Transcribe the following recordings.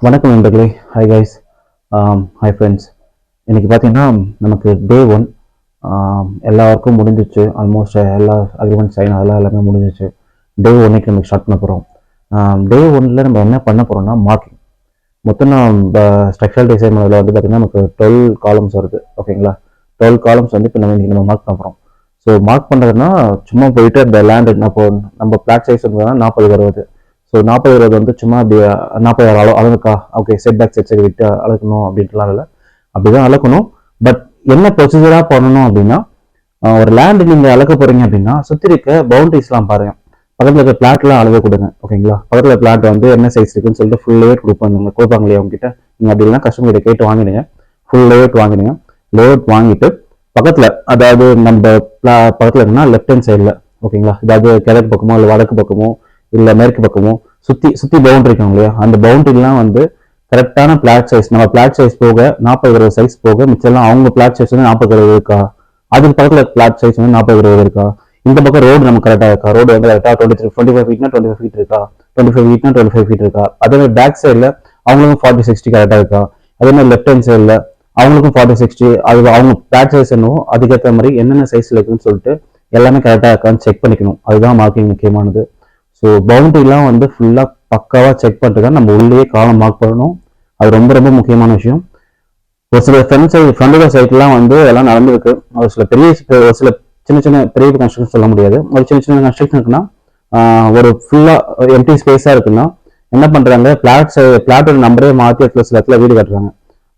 வணக்கம் நண்பர்களே. Hi guys. Hi friends. இன்றைக்கி பார்த்தீங்கன்னா நமக்கு டே 1 எல்லா ஒர்க்கும் முடிஞ்சிச்சு. ஆல்மோஸ்ட் எல்லா அக்ரிமெண்ட் சைன் அதெல்லாம் எல்லாமே முடிஞ்சிச்சு. டே 1க்கு நம்ம ஸ்டார்ட் பண்ண போகிறோம். டே 1ல் நம்ம என்ன பண்ண போகிறோம்னா மார்க்கிங். மொத்தம் நம்ம ஸ்ட்ரக்சரல் டிசைன் அதில் வந்து பார்த்திங்கன்னா நமக்கு 12 காலம்ஸ் வருது. ஓகேங்களா? 12 காலம்ஸ் வந்து இப்போ நம்ம மார்க் பண்ண போகிறோம். ஸோ மார்க் பண்ணுறதுனா சும்மா போயிட்டு அந்த லேண்டு நம்ம பிளாட் சைஸ் இருந்ததுன்னா 40 ஸோ 40 வந்து சும்மா அப்படி 40 அளவுக்கா okay set back set side விட்டு அளக்கணும் அப்படின்ட்டுலாம் இல்லை. அப்படிதான் அளக்கணும். பட் என்ன ப்ரொசீஜராக பண்ணணும் அப்படின்னா ஒரு லேண்டு நீங்கள் அளக்க போகிறீங்க அப்படின்னா சுற்றி இருக்க பவுண்டரிஸ்லாம் பாருங்கள். பக்கத்தில் இருக்க பிளாட்லாம் அளவு கொடுங்க. ஓகேங்களா? பக்கத்தில் பிளாட் வந்து என்ன சைஸ் இருக்குன்னு சொல்லிட்டு ஃபுல் லேஅவுட் கொடுப்பாங்க இல்லையா உங்ககிட்ட. நீங்கள் அப்படி இல்லைனா கஸ்டமர் கிட்ட கேட்டு வாங்கிடுங்க. ஃபுல் லேஅவுட் வாங்கிடுங்க. லேஅவுட் வாங்கிட்டு பக்கத்தில் அதாவது நம்ம பக்கத்தில் இருக்குன்னா லெஃப்ட் ஹேண்ட் சைடில் ஓகேங்களா, அதாவது கிழக்கு பக்கமோ இல்லை வடக்கு பக்கமோ இல்லை மேற்கு பக்கமோ சுற்றி பவுண்டரி இருக்காங்க இல்லையா, அந்த பவுண்டரிலாம் வந்து கரெக்டான பிளாட் சைஸ், நம்ம பிளாட் சைஸ் போக 40 சைஸ் போக மிச்சம்லாம் அவங்க பிளாட் சைஸ் வந்து 40 இருக்கா, அதுக்கு பக்கத்தில் பிளாட் சைஸ் வந்து 40 இருக்கா, இந்த பக்கம் ரோடு நமக்கு கரெக்டாக இருக்கா, ரோடு வந்து கரெக்டாக 25 ஃபீட்னா 25 ஃபீட் இருக்கா, 25 ஃபீட்னா 25 ஃபீட் இருக்கா, அதே மாதிரி பேக் சைடில் அவங்களுக்கும் 40-60 கரெக்டாக இருக்கா, அதே மாதிரி லெஃப்ட் ஹேண்ட் சைடில் அவங்களுக்கும் 40-60 அது அவங்க பிளாட் சைஸ் என்னவோ அதுக்கேற்ற மாதிரி என்னென்ன சைஸில் இருக்குன்னு சொல்லிட்டு எல்லாமே கரெக்டாக இருக்கான்னு செக் பண்ணிக்கணும். அதுதான் மார்க்கிங் முக்கியமானது. ஸோ பவுண்டரிலாம் வந்து ஃபுல்லாக பக்காவாக செக் பண்ணிட்டு தான் நம்ம உள்ளே காலம் மார்க் பண்ணணும். அது ரொம்ப ரொம்ப முக்கியமான விஷயம். ஒரு சில ஃப்ரண்டோட சைட்லாம் வந்து எல்லாம் நடந்திருக்கு. ஒரு சில ஒரு சில சின்ன சின்ன பெரிய கன்ஸ்ட்ரக்ஷன் சொல்ல முடியாது. ஒரு சின்ன சின்ன கன்ஸ்ட்ரக்ஷன் இருக்குன்னா ஒரு ஃபுல்லாக எம்டி ஸ்பேஸாக இருக்குன்னா என்ன பண்ணுறாங்க, பிளாட்டோட நம்பரே மாற்றி சில இடத்துல வீடு கட்டுறாங்க.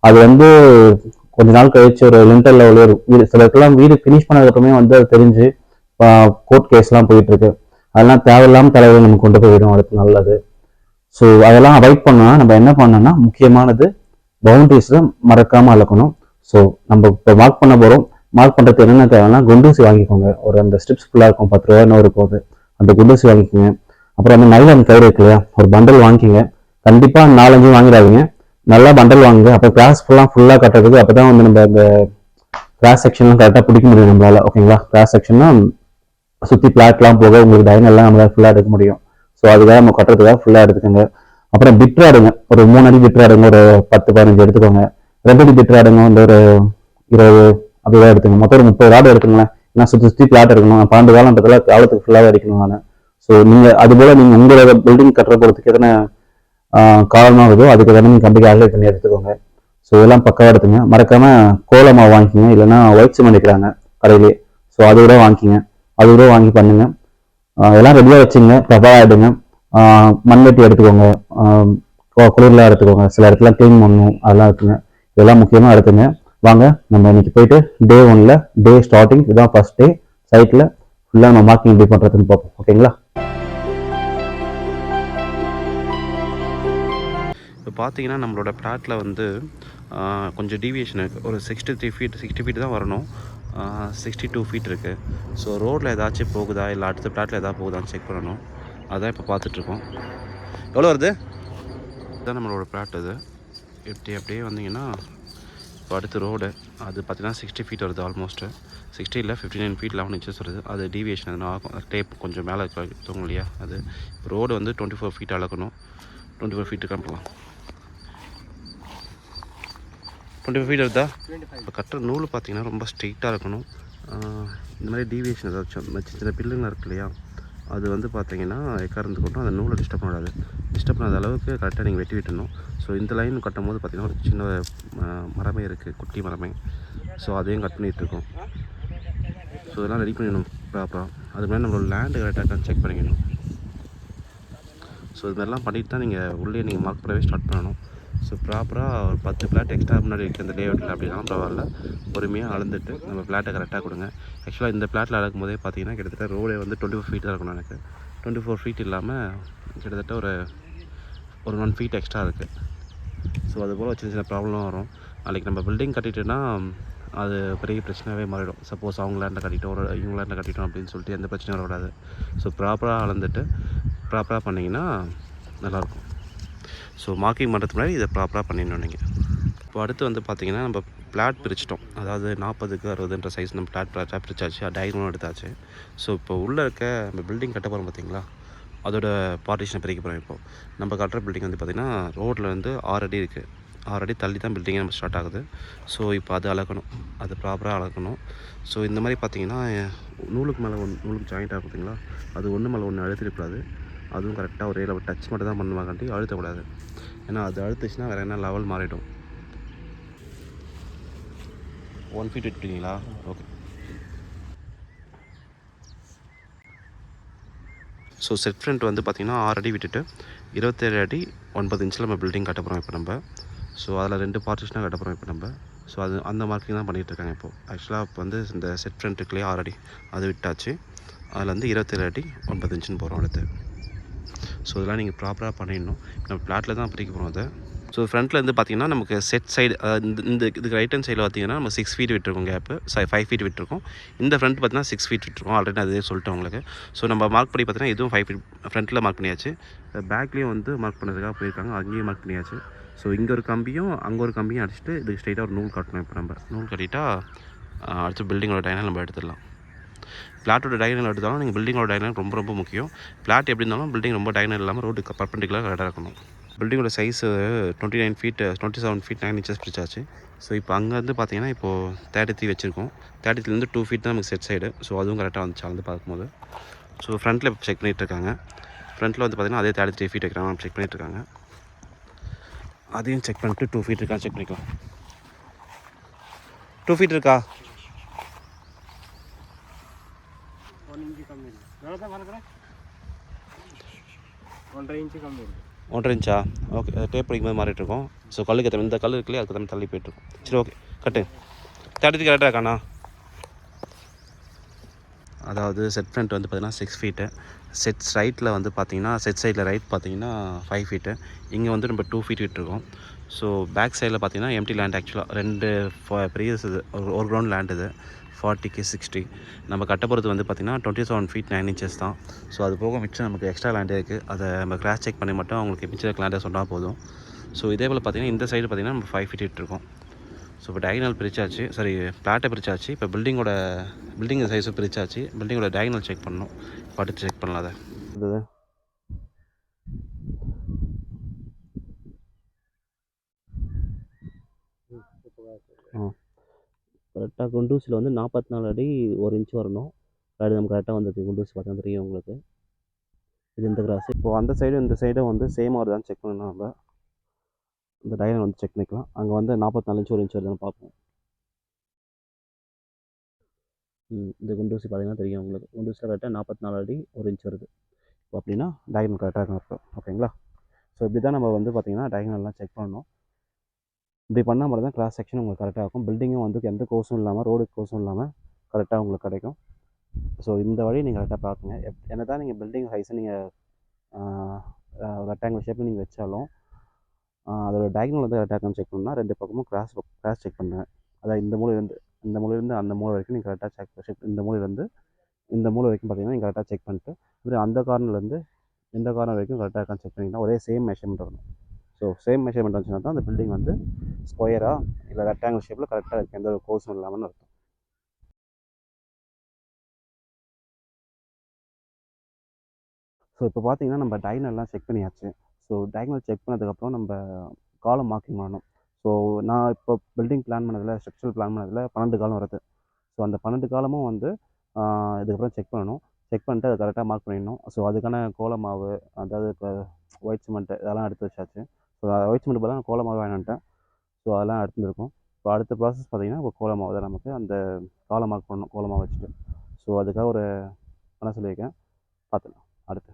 அது வந்து கொஞ்ச நாள் கழிச்சு ஒரு லிண்டர் லெவலில் வீடு சில இடத்துலாம் வீடு ஃபினிஷ் பண்ணதுக்கப்புறமே வந்து அது தெரிஞ்சு கோர்ட் கேஸ்லாம் போயிட்டு இருக்கு. அதெல்லாம் தேவையில்லாமல் தலைவர் நம்ம கொண்டு போய் விடும். அடுத்து நல்லது. ஸோ அதெல்லாம் அவாய்ட் பண்ணோம்னா நம்ம என்ன பண்ணோம்னா முக்கியமானது பவுண்டரிஸில் மறக்காமல் அளக்கணும். ஸோ நம்ம இப்போ மார்க் பண்ண போகிறோம். மார்க் பண்ணுறதுக்கு என்னென்ன தேவைன்னா குண்டூசி வாங்கிக்கோங்க. ஒரு அந்த ஸ்ட்ரிப்ஸ் ஃபுல்லாக இருக்கும், 10 ரூபா என்ன இருக்கும் அது, அந்த குண்டூசி வாங்கிக்கோங்க. அப்புறம் அந்த நைலான் கயிறு இருக்கு இல்லையா, ஒரு பண்டல் வாங்கிக்கிங்க. கண்டிப்பாக 4-5 வாங்கிடாதீங்க, நல்லா பண்டல் வாங்குங்க. அப்போ கிராஸ் ஃபுல்லாக கட்டுறதுக்கு அப்போ தான் வந்து நம்ம அந்த கிராஸ் செக்ஷன்லாம் கரெக்டாக பிடிக்க முடியும் நம்மளால. ஓகேங்களா? கிராஸ் செக்ஷன்னா சுற்றி பிளாட்லாம் போக உங்களுக்கு டைனெல்லாம் நம்மளால் ஃபுல்லாக எடுக்க முடியும். ஸோ அதுக்காக நம்ம கட்டுறதுக்காக ஃபுல்லாக எடுத்துக்கோங்க. அப்புறம் பிட்ராடுங்க, ஒரு 3 அடி பிட்ராடுங்க, ஒரு 10-15 எடுத்துக்கோங்க. 2 அடி பிட்ராடுங்க வந்து ஒரு 20 அப்படிதான் எடுத்துங்க. மொத்தம் ஒரு 30 ராடு எடுத்துங்களேன். ஏன்னா சுற்றி பிளாட் எடுக்கணும். 12 காலன்றதுல காலத்துக்கு ஃபுல்லாகவே அடிக்கணும் நான். ஸோ நீங்கள் அதுபோல் நீங்கள் உங்களோட பில்டிங் கட்டுற போகிறதுக்கு எத்தனை காலமாகுதோ அதுக்கு எதனா நீங்கள் கம்பி கால்குலேட் பண்ணி எடுத்துக்கோங்க. ஸோ இதெல்லாம் பக்காவாக எடுத்துங்க. மறக்காமல் கோலமாக வாங்கிக்கிங்க, இல்லைன்னா ஒயிட் சிமெண்ட் அடிக்கிறாங்க கடையிலே. ஸோ அது கூட வாங்கிக்கிங்க, அது கூட வாங்கி பண்ணுங்க. எல்லாம் ரெடியாக வச்சுங்க, ப்ரிப்பேர் ஆகிடுங்க. மண்வெட்டி எடுத்துக்கோங்க, குளிர்லாம் எடுத்துக்கோங்க, சில இடத்துல க்ளீன் பண்ணணும் அதெல்லாம் இருக்குங்க. இதெல்லாம் முக்கியமாக எடுத்துங்க. வாங்க நம்ம இன்னைக்கு போயிட்டு டே 1ல் டே ஸ்டார்டிங் இதுதான் ஃபர்ஸ்ட் டே சைட்டில் ஃபுல்லாக நம்ம மார்க்கிங் எப்படி பண்ணுறதுன்னு பார்ப்போம். ஓகேங்களா? இப்போ பார்த்தீங்கன்னா நம்மளோட பிளாட்டில் வந்து கொஞ்சம் டீவியேஷன் இருக்குது. ஒரு 60 ஃபீட் தான் வரணும். 62 ஃபீட் இருக்குது. ஸோ ரோட்டில் ஏதாச்சும் போகுதா இல்லை அடுத்த பிளாட்டில் எதாவது போகுதான்னு செக் பண்ணணும். அதான் இப்போ பார்த்துட்ருக்கோம். எவ்வளோ வருது? இதுதான் நம்மளோட பிளாட். இது அப்படியே வந்தீங்கன்னா இப்போ அடுத்த ரோடு அது பார்த்தீங்கன்னா 60 ஃபீட் வருது. ஆல்மோஸ்ட்டு 60 இல்லை 59 ஃபீட் 11 இன்ச்சஸ் வருது. அது டீவியேஷன் அது ஆகும். டேப் கொஞ்சம் மேலே தூங்க இல்லையா அது. ரோடு வந்து 24 ஃபீட் அளக்கணும். 24 ஃபீட்டு காட்டலாம். 25 ஃபீட் வருதா? இப்போ கட்டுற நூல் பார்த்தீங்கன்னா ரொம்ப ஸ்ட்ரெயிட்டாக இருக்கணும். இந்த மாதிரி டீவியேஷன் ஏதாச்சும் சின்ன பில்லுங்க இருக்கு இல்லையா, அது வந்து பார்த்தீங்கன்னா எக்காரந்துக்கட்டும் அந்த நூலை டிஸ்டர்ப் பண்ணாது. டிஸ்டர்ப் பண்ணாத அளவுக்கு கரெக்டாக நீங்கள் வெட்டி விட்டணும். ஸோ இந்த லைன் கட்டும் போது பார்த்தீங்கன்னா ஒரு சின்ன மரமே இருக்குது, குட்டி மரமே. ஸோ அதையும் கட் பண்ணிகிட்ருக்கோம். ஸோ இதெல்லாம் ரெடி பண்ணிடணும் ப்ராப்பராக. அது மாதிரி நம்மளோட லேண்டு கரெக்டாக செக் பண்ணிக்கணும். ஸோ இது மாதிரிலாம் பண்ணிட்டு தான் நீங்கள் உள்ளே நீங்கள் மார்க் பண்ணவே ஸ்டார்ட் பண்ணணும். ஸோ ப்ராப்பராக ஒரு 10 பிளாட் எக்ஸ்ட்ரா முன்னாடி இருக்குது அந்த லேஅவுட்டில் அப்படின்னாலும் பரவாயில்ல, பொறுமையாக அளந்துட்டு நம்ம பிளாட்டை கரெக்டாக கொடுங்க. ஆக்சுவலாக இந்த பிளாட்டில் அளக்கும் போதே பார்த்தீங்கன்னா கிட்டத்தட்ட ரோடே வந்து 24 ஃபீட் தான் இருக்கணும். எனக்கு 24 ஃபீட் இல்லாமல் கிட்டத்தட்ட ஒரு 1 ஃபீட் எக்ஸ்ட்ரா இருக்குது. ஸோ அதுபோல் சின்ன சின்ன ப்ராப்ளம் வரும். நாளைக்கு நம்ம பில்டிங் கட்டிட்டோன்னா அது பெரிய பிரச்சனையாகவே மாறிடும். சப்போஸ் அவங்க லேண்டை கட்டிட்டோம் இவங்க லேண்டை கட்டிட்டோம் அப்படின்னு சொல்லிட்டு எந்த பிரச்சனையும் வரக்கூடாது. ஸோ ப்ராப்பராக அளந்துட்டு ப்ராப்பராக பண்ணிங்கன்னா நல்லாயிருக்கும். ஸோ மார்க்கிங் பண்ணுறதுக்கு முன்னாடி இதை ப்ராப்பராக பண்ணிடணும் நீங்கள். இப்போ அடுத்து வந்து பார்த்திங்கன்னா நம்ம பிளாட் பிரிச்சிட்டோம். அதாவது 40க்கு 60ன்ற சைஸ் நம்ம பிளாட் பிரிச்சாச்சு, டயக்ராமும் எடுத்தாச்சு. ஸோ இப்போ உள்ளே இருக்க நம்ம பில்டிங் கட்ட போகிறோம் பார்த்தீங்களா, அதோட பார்ட்டிஷனை பிரிக்க போகிறோம் இப்போது. நம்ம கட்டுற பில்டிங் வந்து பார்த்திங்கன்னா ரோட்டில் வந்து 6 அடி இருக்குது. 6 அடி தள்ளி தான் பில்டிங்கே நம்ம ஸ்டார்ட் ஆகுது. ஸோ இப்போ அது அளக்கணும், அது ப்ராப்பராக அளக்கணும். ஸோ இந்த மாதிரி பார்த்திங்கன்னா நூலுக்கு மேலே நூலுக்கு ஜாயிண்ட் ஆகும் பார்த்தீங்களா, அது ஒன்று மேலே ஒன்று அழுத்திடக்கூடாது. அதுவும் கரெக்டாக ஒரே லெவல் டச் மட்டும் தான் பண்ணுவாங்கண்டி, அழுத்தக்கூடாது. ஏன்னா அது அழுத்துச்சுன்னா வேறு என்ன லெவல் மாறிடும். 1 ஃபீட் விட்டுருக்கீங்களா? ஓகே. ஸோ செட் ஃப்ரண்ட் வந்து பார்த்திங்கன்னா 6 அடி விட்டுட்டு 27 அடி 9 இன்ச்சில் நம்ம பில்டிங் கட்ட போகிறோம் இப்போ நம்ம. ஸோ அதில் 2 பார்ட்டிஷனாக கட்ட போகிறோம் இப்போ நம்ம. ஸோ அது அந்த மார்க்கிங் தான் பண்ணிகிட்ருக்காங்க இப்போது. ஆக்சுவலாக இப்போ வந்து இந்த செட் ஃப்ரண்ட் இருக்குல்லையே 6 அடி, அது விட்டாச்சு. அதில் வந்து 27 அடி 9 இன்ச்சுன்னு போகிறோம் அடுத்து. ஸோ இதெல்லாம் நீங்கள் ப்ராப்பராக பண்ணிடணும். நம்ம பிளாட்டில் தான் பிரிக்க போகிறோம் அதை. ஸோ ஃப்ரண்ட்டில் வந்து பார்த்திங்கன்னா நமக்கு செட் சைடு இந்த இதுக்கு ரைட் ஹேண்ட் சைடில் பார்த்திங்கன்னா நம்ம 6 ஃபீட் விட்டுருக்கோம் கேப்பு, 5 ஃபீட் விட்டுருக்கோம். இந்த ஃப்ரண்ட் பார்த்திங்கன்னா 6 ஃபீட் விட்டுருக்கோம். ஆல்ரெடி நான் அதே சொல்லிட்டேன் உங்களுக்கு. ஸோ நம்ம மார்க் பண்ணி பார்த்திங்கன்னா இதுவும் 5 ஃபீட் ஃப்ரண்ட்டில் மார்க் பண்ணியாச்சு. பேக்லேயும் வந்து மார்க் பண்ணதுக்காக போயிருக்காங்க, அங்கேயும் மார்க் பண்ணியாச்சு. ஸோ இங்கே ஒரு கம்பியும் அங்கே ஒரு கம்பியும் அடிச்சுட்டு இதுக்கு ஸ்ட்ரைட்டாக ஒரு நூல் கட்டணும். இப்போ நம்ம நூல் கட்டிட்டா அடுத்து பில்டிங்கோட டைனல் நம்ம எடுத்துடலாம். பிளாட்டோட டைனல் எடுத்தாலும் நீங்கள் பில்டிங்கோட டைனல் ரொம்ப ரொம்ப முக்கியம். பிளாட் எப்படி இருந்தாலும் பில்டிங் ரொம்ப டைனல் இல்லாமல் ரோட்டுக்கு பர்பெண்டிகுலர் கரெக்டாக இருக்கணும். பில்டிங்கோட சைஸு 29 ஃபீட் 27 ஃபீட் 9 இன்ச்சஸ் பிடிச்சாச்சு. ஸோ இப்போ அங்கேருந்து பார்த்தீங்கன்னா இப்போது 33 வச்சுருக்கோம். 33லேருந்து 2 ஃபீட் தான் நமக்கு செட் சைடு. ஸோ அதுவும் கரெக்டாக வந்துச்சு அளந்து பார்க்கும்போது. ஸோ ஃப்ரண்ட்டில் இப்போ செக் பண்ணிகிட்ருக்காங்க. ஃப்ரண்ட்டில் வந்து பார்த்திங்கன்னா அதே 33 ஃபீட் வைக்கிறாங்க, செக் பண்ணிகிட்ருக்காங்க. அதையும் செக் பண்ணிட்டு 2 ஃபீட் இருக்கா செக் பண்ணிக்கலாம். 2 ஃபீட் இருக்கா? 1.5 இன்ச்சு கம்மி இருக்குது. 1.5 இன்ச்சா? ஓகே. டேப் படிக்கும்போது மாறிட்டுருக்கோம். ஸோ கல்லுக்கு ஏற்ற இந்த கல் இருக்குல்லையே அதுக்கு தம்பி தள்ளி போயிட்டுருக்கோம். சரி ஓகே கட்டு. 33 கரெக்டாக இருக்காண்ணா? அதாவது செட் ஃப்ரண்ட் வந்து பார்த்திங்கன்னா 6 ஃபீட்டு. செட் ரைட்டில் வந்து பார்த்திங்கன்னா செட் சைடில் ரைட் பார்த்திங்கன்னா 5 ஃபீட்டு. இங்கே வந்து நம்ம 2 ஃபீட் விட்டுருக்கோம். ஸோ பேக் சைடில் பார்த்திங்கன்னா எம்டி லேண்ட். ஆக்சுவலாக 2 பெரிய இது ஒரு கிரவுண்ட் லேண்ட் இது 40க்கு 60. நம்ம கட்ட போகிறது வந்து பார்த்திங்கன்னா 27 ஃபீட் 9 இன்ச்சஸ் தான். ஸோ அது போக மிச்சம் நமக்கு எக்ஸ்ட்ரா லேண்டே இருக்குது. அதை நம்ம கிராஸ் செக் பண்ணி மட்டும் அவங்களுக்கு மிச்சம் லேண்டை சொன்னால் போதும். ஸோ இதே போல் பார்த்திங்கன்னா இந்த சைடு பார்த்திங்கன்னா நம்ம 5 ஃபீட் விட்டுருக்கோம். ஸோ இப்போ டயகனல் பிரிச்சாச்சு, சாரி பிளாட்டை பிரிச்சாச்சு. இப்போ பில்டிங் சைஸை பிரிச்சாச்சு. பில்டிங்கோட டயகனல் செக் பண்ணணும். பார்த்து செக் பண்ணலாம் அதை. இது கரெக்டாக குண்டூசியில் வந்து 44 அடி 1 இன்ச் வரணும். அது நமக்கு கரெக்டாக வந்துருக்கு. குண்டூசி பார்த்தா தெரியும் உங்களுக்கு. இது இந்த கிராஸ். இப்போது அந்த சைடும் இந்த சைடும் வந்து சேமாக வருதான்னு செக் பண்ணணும். நம்ம இந்த டயகனல் வந்து செக் பண்ணிக்கலாம். அங்கே வந்து 44 இன்ச் 1 இன்ச் வருதுன்னு பார்ப்போம். இந்த குண்டூசி பார்த்தீங்கன்னா தெரியும் உங்களுக்கு. குண்டூசியில் கரெக்டாக 44 அடி 1 இன்ச் வருது. இப்போ அப்படின்னா டயகனல் கரெக்டாக இருக்கும் அர்த்தம். ஓகேங்களா? ஸோ இப்படி தான் நம்ம வந்து பார்த்திங்கன்னா டயகனல்லாம் செக் பண்ணணும். இப்படி பண்ணால் மட்டும் தான் கிராஸ் செக்ஷன் உங்களுக்கு கரெக்டாக இருக்கும். பில்டிங்கும் வந்து எந்த கோர்ஸும் இல்லாமல், ரோடு கோர்ஸும் இல்லாமல் கரெக்டாக உங்களுக்கு கிடைக்கும். ஸோ இந்த வழி நீங்கள் கரெக்டாக பார்க்குங்க. என்ன தான் நீங்கள் பில்டிங் ஹைஸை நீங்கள் ரெக்டாங்கிள் ஷேப்பில் நீங்கள் வச்சாலும் அதோட டயகனல் வந்து கரெக்டாக இருக்கான்னு செக் பண்ணால் 2 பக்கமும் கிராஸ் செக் பண்ணுங்கள். அதாவது இந்த மூலையிலேருந்து அந்த மூலை வரைக்கும் நீங்கள் கரெக்டாக செக் இந்த மூலையிலேருந்து இந்த மூலை வரைக்கும் பார்த்தீங்கன்னா நீங்கள் கரெக்டாக செக் பண்ணிட்டு இப்படி அந்த கார்னர்லேருந்து இந்த கார்னர் வரைக்கும் கரெக்டாக இருக்கான்னு செக் பண்ணிங்கன்னா ஒரே சேம் மெஷர்மெண்ட் வரணும். ஸோ சேம் மெஷர்மெண்ட் வந்துச்சுன்னா தான் அந்த பில்டிங் வந்து ஸ்கொயராக இல்லை ரெக்டாங்கிள் ஷேப்பில் கரெக்டாக இருக்குது, எந்த ஒரு கோர்ஸும் இல்லாமல் அர்த்தம். ஸோ இப்போ பார்த்தீங்கன்னா நம்ம டயகனல்லாம் செக் பண்ணியாச்சு. ஸோ டயகனல் செக் பண்ணதுக்கப்புறம் நம்ம காலம் மார்க்கிங் பண்ணணும். ஸோ நான் இப்போ பில்டிங் பிளான் பண்ணதில், ஸ்ட்ரக்சரல் பிளான் பண்ணதில் 12 காலம் வருது. ஸோ அந்த 12 காலமும் வந்து இதுக்கப்புறம் செக் பண்ணணும். செக் பண்ணிட்டு அதை கரெக்டாக மார்க் பண்ணிடணும். ஸோ அதுக்கான கோல மாவு, அதாவது இப்போ ஒயிட் சிமெண்ட்டு இதெல்லாம் எடுத்து வச்சாச்சு. ஸோ ஒயிட் சிமெண்ட் பதிலாக நான் கோல மாவு வாங்கிட்டேன். ஸோ அதெல்லாம் எடுத்துருக்கோம். இப்போ அடுத்த ப்ராசஸ் பார்த்திங்கன்னா இப்போ கோல மாவு தான் நமக்கு அந்த காலம் மார்க் பண்ணணும் கோல மாவு வச்சுட்டு. ஸோ அதுக்காக ஒரு பண்ண சொல்லியிருக்கேன், பார்த்துக்கலாம் அடுத்து.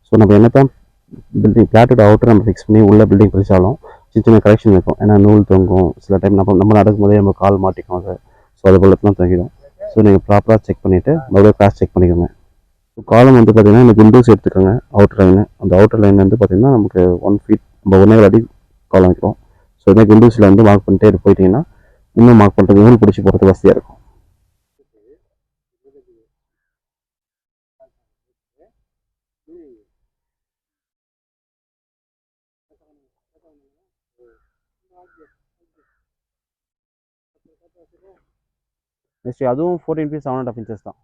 ஸோ நம்ம என்ன தான் பில்டிங் பிளாட்டோட அவுட்டர் நம்ம ஃபிக்ஸ் பண்ணி உள்ள பில்டிங் பிரித்தாலும் சின்ன சின்ன கரெக்ஷன் இருக்கும். ஏன்னா நூல் தொங்கும், சில டைம் நம்ம நடக்கும்போதே நம்ம கால் மாட்டிக்கும் அதை. ஸோ அது போல தான் தொங்கிடும். ஸோ நீங்கள் ப்ராப்பராக செக் பண்ணிவிட்டு மறுபடியும் கிராஸ் செக் பண்ணிக்கோங்க. ஸோ காலம் வந்து பார்த்திங்கன்னா எனக்கு விண்டோஸ் எடுத்துக்கோங்க. அவுட்டர் லைனு அந்த அவுட்டர் லைன் வந்து பார்த்திங்கன்னா நமக்கு 1 ஃபீட் நம்ம 1.5 அடி காலம் வைக்கிறோம். ஸோ இதே விண்டோஸில் வந்து மார்க் பண்ணிட்டே போயிட்டீங்கன்னா இன்னும் மார்க் பண்ணுறது நூல் பிடிச்சி போகிறதுக்கு வசதியாக இருக்கும். நெக்ஸ்ட் அதுவும் 14 feet 7.5 inches தான்.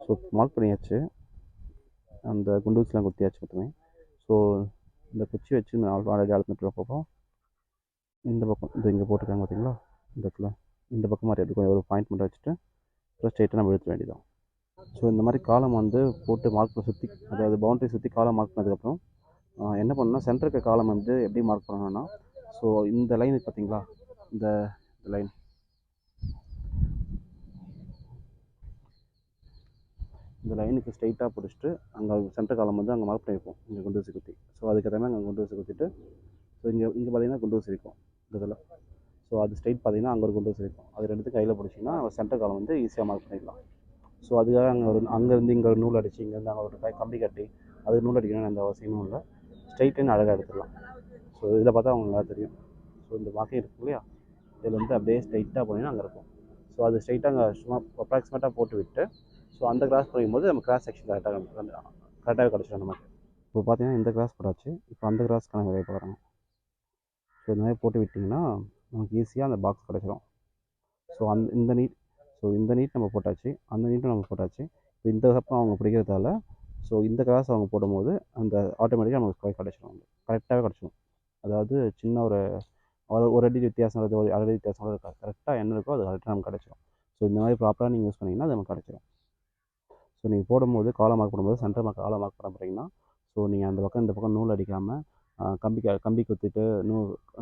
ஸோ மார்க் பண்ணியாச்சு, அந்த குண்டூசிலாம் குத்தியாச்சு மொத்தமே. ஸோ இந்த குச்சி வச்சு நான் ஆல்ரெடி அளந்துட்டு இருக்கப்போ இந்த பக்கம் இது இங்கே போட்டிருக்காங்க பார்த்தீங்களா, இந்த இடத்துல இந்த பக்கம் மாதிரி அப்படி கொஞ்சம் ஒரு பாயிண்ட் மட்டும் வச்சுட்டு அப்புறம் ஸ்ட்ரெயிட்டாக நம்ம எடுத்துட வேண்டியதான். ஸோ இந்த மாதிரி காலம் வந்து போட்டு மார்க்கில் சுற்றி, அதாவது பவுண்டரி சுற்றி காலம் மார்க் பண்ணதுக்கப்புறம் என்ன பண்ணணும்னா சென்டருக்கு காலம் வந்து எப்படி மார்க் பண்ணணும்னா, ஸோ இந்த லைன் பார்த்தீங்களா, இந்த லைன், இந்த லைனுக்கு ஸ்ட்ரைட்டாக பிடிச்சிட்டு அங்கே சென்டர் காலம் வந்து அங்கே மார்க் பண்ணியிருப்போம் இங்கே குண்டு ஊசி குத்தி. ஸோ அதுக்கேற்ற மாதிரி அங்கே குண்டு ஊசி குத்திட்டு, ஸோ இங்கே பார்த்தீங்கன்னா குண்டு ஊசி இருக்கும் இந்த இதில். ஸோ அது ஸ்ட்ரைட் பார்த்தீங்கன்னா அங்கே ஒரு குண்டு ஊசி இருக்கும். அது ரெண்டுத்துக்கும் கையில் பிடிச்சிங்கன்னா சென்டர் காலம் வந்து ஈஸியாக மார்க் பண்ணிடலாம். ஸோ அதுக்காக அங்கேருந்து இங்கே ஒரு நூல் அடித்து, இங்கேருந்து அங்கே ஒரு கம்பி கட்டி அது நூல் அடிக்கணும்னு எந்த அவசியமும் இல்லை. ஸ்ட்ரைட் லைன் அழகாக எடுத்துடலாம். ஸோ இதில் பார்த்தா அவங்க நல்லா தெரியும். ஸோ இந்த வாக்கை இருக்கு இல்லையா, இதில் வந்து அப்படியே ஸ்ட்ரைட்டாக போனீங்கன்னா அங்கே இருக்கும். ஸோ அது ஸ்ட்ரைட்டாக அங்கே சும்மா அப்ராக்சிமேட்டாக போட்டு விட்டு, ஸோ அந்த கிராஸ் பண்ணும்போது நம்ம கிராஸ் செக்ஷன் கரெக்டாக கிடச்சிடும் நமக்கு. இப்போ பார்த்தீங்கன்னா இந்த கிராஸ் போட்டாச்சு, இப்போ அந்த கிராஸ்க்கான வேலையை பார்க்குறாங்க. ஸோ இந்த மாதிரி போட்டு விட்டிங்கன்னா நமக்கு ஈஸியாக அந்த பாக்ஸ் கிடச்சிடும். ஸோ இந்த நீட் நம்ம போட்டாச்சு, அந்த நீட்டும் நம்ம போட்டாச்சு. இப்போ இந்த கப்பம் அவங்க பிடிக்கிறதால ஸோ இந்த கிராஸ் அவங்க போடும்போது அந்த ஆட்டோமேட்டிக்காக நமக்கு கிடச்சிடும், கரெக்டாகவே கிடச்சிடும். அதாவது சின்ன ஒரு அடி வித்தியாசம், ஒரு அரை அடி வித்தியாசம் இருக்காது, கரெக்டாக என்ன இருக்கோ அது கரெக்டாக நமக்கு கிடச்சிடும். ஸோ இந்த மாதிரி ப்ராப்பராக நீங்கள் யூஸ் பண்ணிங்கன்னா அது நமக்கு கிடச்சிடும். ஸோ நீங்கள் போடும்போது காலை மார்க் பண்ணும்போது சென்டர் மார்க் காலை மார்க் பண்ண போகிறீங்கன்னா, ஸோ நீங்கள் அந்த பக்கம் இந்த பக்கம் நூல் அடிக்காமல் கம்பி குத்திட்டு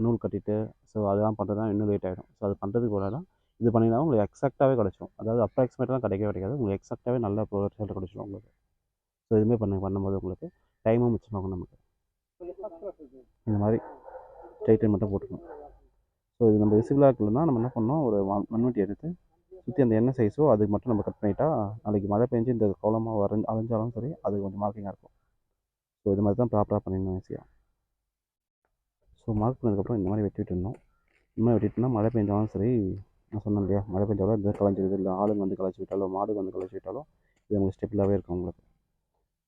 நூல் கட்டிட்டு, ஸோ அதெல்லாம் பண்ணுறது தான் இன்னும் லேட் ஆகிடும். ஸோ அது பண்ணுறதுக்கு பதிலாக இது பண்ணிங்கன்னா உங்களுக்கு எக்ஸாக்டாகவே கிடச்சிடும். அதாவது அப்ராக்சிமேட்டாக கிடைக்கவே கிடைக்காது, உங்களுக்கு எக்ஸாக்டாகவே நல்ல ரிசல்ட் கிடச்சிடும் உங்களுக்கு. ஸோ இதுமாதிரி பண்ணும்போது உங்களுக்கு டைமும் மிச்சமாகும் நமக்கு. இந்த மாதிரி ஸ்ட்ரைட் லைன் மட்டும் போட்டுக்கணும். ஸோ இது நம்ம விசிபிளாக இருக்கலன்னா நம்ம என்ன பண்ணோம், ஒரு மண்வெட்டி எடுத்து சுற்றி அந்த என்ன சைஸோ அதுக்கு மட்டும் நம்ம கட் பண்ணிட்டா நாளைக்கு மழை பெஞ்சு இந்த கோலமாக அலைஞ்சாலும் சரி அது கொஞ்சம் மார்க்கிங்காக இருக்கும். ஸோ இது மாதிரி தான் ப்ராப்பராக பண்ணிடணும் ஈஸியாக. ஸோ மார்க் பண்ணதுக்கப்புறம் இந்த மாதிரி வெட்டிட்டு இருந்தோம். இந்த மாதிரி வெட்டிட்டோம்னா மழை பெஞ்சாலும் சரி, நான் சொன்னேன் இல்லையா, மழை பெஞ்சாலும் இது கலைஞ்சிடுது, இல்லை ஆளுங்க வந்து கலைச்சி விட்டாலோ மாடு வந்து கலைச்சி விட்டாலோ இது நமக்கு ஸ்டெபிளாகவே இருக்கும் உங்களுக்கு.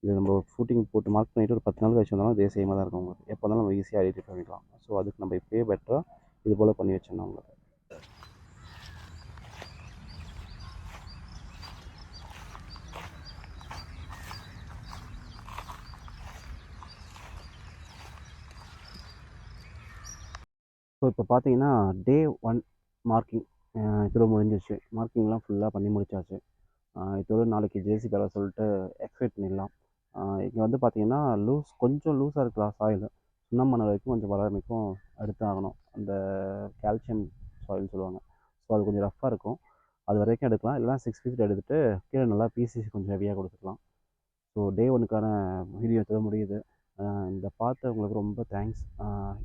இது நம்ம ஃபூட்டிங் போட்டு மார்க் பண்ணிவிட்டு ஒரு 10 நாள் கழிச்சு வந்தாலும் இதே சேமாக தான் இருக்கும் உங்களுக்கு. எப்போ இருந்தாலும் நம்ம ஈஸியாக ஐடென்டிஃபை பண்ணிக்கலாம். ஸோ அதுக்கு நம்ம இப்போயே பெட்டராக இது போல் பண்ணி வச்சிடணும் உங்களுக்கு. ஸோ இப்போ பார்த்தீங்கன்னா டே 1 மார்க்கிங் இதோட முடிஞ்சிருச்சு. மார்க்கிங்லாம் ஃபுல்லாக பண்ணி முடிச்சாச்சு. இதோட நாளைக்கு ஜேசி வர சொல்லிட்டு எக்ஸ்பெக்ட் பண்ணிடலாம். இங்கே வந்து பார்த்தீங்கன்னா கொஞ்சம் லூஸாக இருக்கலாம் சாயில். சுண்ணாம்பு வரைக்கும் கொஞ்சம் வர வரைக்கும் எடுத்து ஆகணும். அந்த கால்சியம் சாயில் சொல்லுவாங்க. ஸோ அது கொஞ்சம் ரஃப்பாக இருக்கும், அது வரைக்கும் எடுக்கலாம். இல்லைனா 6 ஃபீட் எடுத்துகிட்டு கீழே நல்லா பிசிசி கொஞ்சம் ஹெவியாக கொடுத்துக்கலாம். ஸோ டே 1க்கான வீடியோ இதோட முடியுது. இந்த பார்த்தவங்களுக்கு ரொம்ப தேங்க்ஸ்.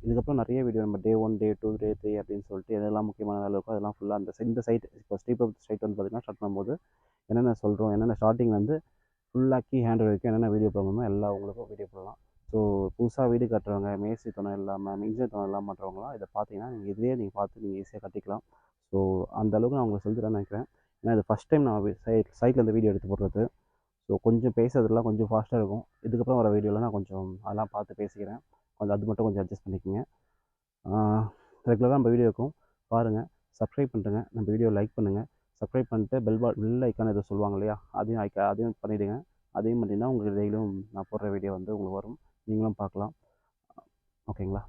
இதுக்கப்புறம் நிறைய வீடியோ நம்ம டே 1, டே 2, டே 3 அப்படின்னு சொல்லிட்டு எதெல்லாம் முக்கியமான வேலை இருக்கோ அதெல்லாம் ஃபுல்லாக இந்த சைட் இப்போ ஸ்டீப் சைட் வந்து பார்த்திங்கன்னா ஸ்டார்ட் பண்ணும்போது என்னென்ன சொல்கிறோம், என்னென்ன ஸ்டார்டிங் வந்து ஃபுல்லாக்கி ஹேண்ட் வரைக்கும் என்னென்ன வீடியோ போடணுமோ எல்லா உங்களுக்கும் வீடியோ போடலாம். ஸோ புதுசாக வீடு கட்டுறவங்க, மேஸ்திரி துணை இல்லாமல் மின்சார துணை இல்லாமல் பண்ணுறவங்களாம் இதை பார்த்தீங்கன்னா நீங்கள் இதையே நீங்கள் பார்த்து நீங்கள் ஈஸியாக கட்டிக்கலாம். ஸோ அந்த அளவுக்கு நான் உங்களுக்கு சொல்லித்தரேன்னு நினைக்கிறேன். ஏன்னா இது ஃபஸ்ட் டைம் நான் சைட்டில் இந்த வீடியோ எடுத்து போடுறது. ஸோ கொஞ்சம் பேசுறதுலாம் கொஞ்சம் ஃபாஸ்ட்டாக இருக்கும். இதுக்கப்புறம் வர வீடியோவில் நான் கொஞ்சம் அதெல்லாம் பார்த்து பேசிக்கிறேன். கொஞ்சம் அது மட்டும் கொஞ்சம் அட்ஜஸ்ட் பண்ணிக்கோங்க. ரெகுலராக நம்ம வீடியோ இருக்கும் பாருங்கள், சப்ஸ்கிரைப் பண்ணுறேங்க, நம்ம வீடியோ லைக் பண்ணுங்கள், சப்ஸ்கிரைப் பண்ணிட்டு பெல் ஐக்கான எதோ சொல்லுவாங்க இல்லையா, அதையும் பண்ணிவிடுங்க. அதையும் பண்ணிங்கன்னா உங்களுக்கு டெய்லியும் நான் போடுற வீடியோ வந்து உங்களுக்கு வரும், நீங்களும் பார்க்கலாம். ஓகேங்களா?